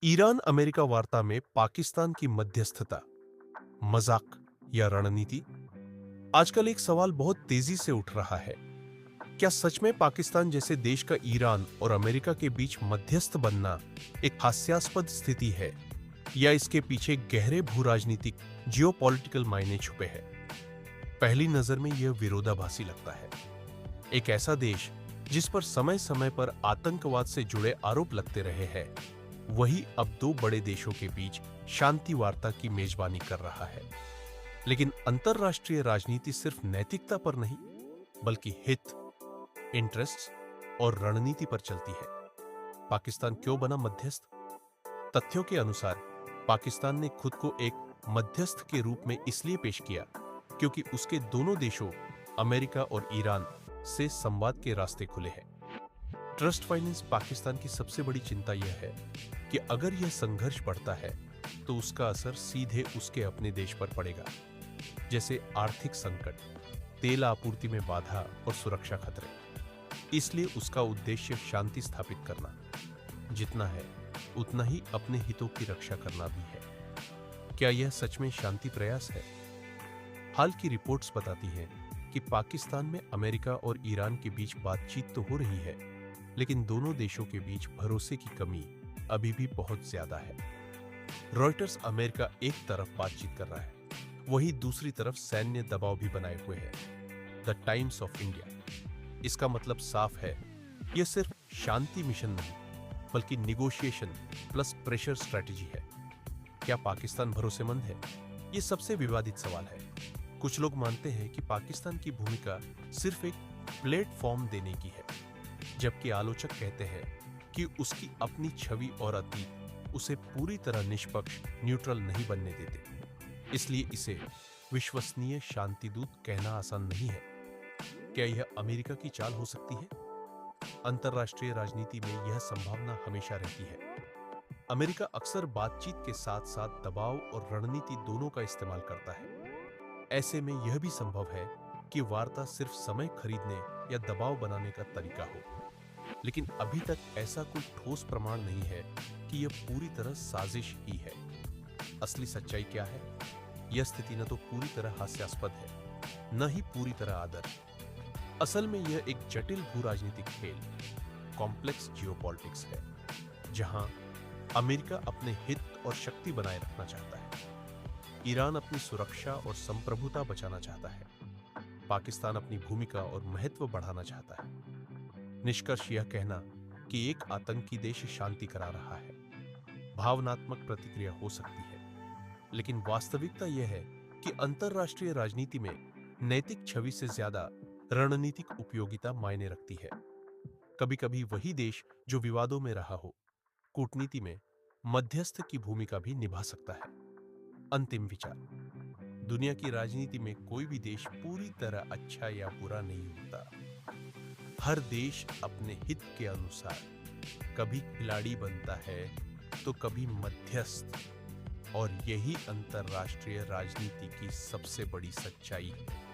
Iran America वार्ता में पाकिस्तान की मध्यस्थता, मजाक या रणनीति? आजकल एक सवाल बहुत तेजी से उठ रहा है। क्या सच में पाकिस्तान जैसे देश का ईरान और अमेरिका के बीच मध्यस्थ बनना एक हास्यास्पद स्थिति है, या इसके पीछे गहरे भू-राजनीतिक जियोपॉलिटिकल मायने छुपे हैं? पहली नजर में यह विरोधाभासी लगता है। एक ऐसा देश जिस पर समय समय पर आतंकवाद से जुड़े आरोप लगते रहे हैं, वही अब दो बड़े देशों के बीच शांति वार्ता की मेजबानी कर रहा है। लेकिन अंतरराष्ट्रीय राजनीति सिर्फ नैतिकता पर नहीं, बल्कि हित, इंटरेस्ट्स और रणनीति पर चलती है। पाकिस्तान क्यों बना मध्यस्थ? तथ्यों के अनुसार पाकिस्तान ने खुद को एक मध्यस्थ के रूप में इसलिए पेश किया क्योंकि उसके दोनों देशों अमेरिका और ईरान से संवाद के रास्ते खुले हैं। ट्रस्ट फाइनेंस पाकिस्तान की सबसे बड़ी चिंता यह है कि अगर यह संघर्ष बढ़ता है तो उसका असर सीधे उसके अपने देश पर पड़ेगा, जैसे आर्थिक संकट, तेल आपूर्ति में बाधा और सुरक्षा खतरे। इसलिए उसका उद्देश्य शांति स्थापित करना जितना है, उतना ही अपने हितों की रक्षा करना भी है। क्या यह सच में शांति प्रयास है? हाल की रिपोर्ट्स बताती हैं कि पाकिस्तान में अमेरिका और ईरान के बीच बातचीत तो हो रही है, लेकिन दोनों देशों के बीच भरोसे की कमी अभी भी बहुत ज्यादा है। रॉयटर्स अमेरिका एक तरफ बातचीत कर रहा है, वहीं दूसरी तरफ सैन्य दबाव भी बनाए हुए है। The times of India. इसका मतलब साफ है, यह सिर्फ शांति मिशन नहीं, बल्कि निगोशिएशन प्लस प्रेशर स्ट्रेटेजी है। क्या पाकिस्तान भरोसेमंद है? यह सबसे विवादित सवाल है। कुछ लोग मानते हैं कि पाकिस्तान की भूमिका सिर्फ एक प्लेटफॉर्म देने की है, जबकि आलोचक कहते हैं कि उसकी अपनी छवि और अतीत उसे पूरी तरह निष्पक्ष, न्यूट्रल नहीं बनने देते। इसलिए इसे विश्वसनीय शांतिदूत कहना आसान नहीं है। क्या यह अमेरिका की चाल हो सकती है? अंतरराष्ट्रीय राजनीति में यह संभावना हमेशा रहती है। अमेरिका अक्सर बातचीत के साथ साथ दबाव और रणनीति दोनों का इस्तेमाल करता है। ऐसे में यह भी संभव है कि वार्ता सिर्फ समय खरीदने या दबाव बनाने का तरीका हो। लेकिन अभी तक ऐसा कोई ठोस प्रमाण नहीं है कि यह पूरी तरह साजिश ही है। असली सच्चाई क्या है? यह स्थिति न तो पूरी तरह हास्यास्पद है, न ही पूरी तरह आदर्श। असल में यह एक जटिल भू राजनीतिक खेल, कॉम्प्लेक्स जियोपॉलिटिक्स है, जहां अमेरिका अपने हित और शक्ति बनाए रखना चाहता है, ईरान अपनी सुरक्षा और संप्रभुता बचाना चाहता है, पाकिस्तान अपनी भूमिका और महत्व बढ़ाना चाहता है। निष्कर्ष यह कहना कि एक आतंकी देश शांति करा रहा है, भावनात्मक प्रतिक्रिया हो सकती है, लेकिन वास्तविकता यह है कि अंतरराष्ट्रीय राजनीति में नैतिक छवि से ज्यादा रणनीतिक उपयोगिता मायने रखती है। कभी-कभी वही देश जो विवादों में रहा हो, कूटनीति में मध्यस्थ की भूमिका भी निभा सकता है। अंतिम विचार: दुनिया की राजनीति में कोई भी देश पूरी तरह अच्छा या बुरा नहीं होता। हर देश अपने हित के अनुसार कभी खिलाड़ी बनता है तो कभी मध्यस्थ, और यही अंतरराष्ट्रीय राजनीति की सबसे बड़ी सच्चाई है।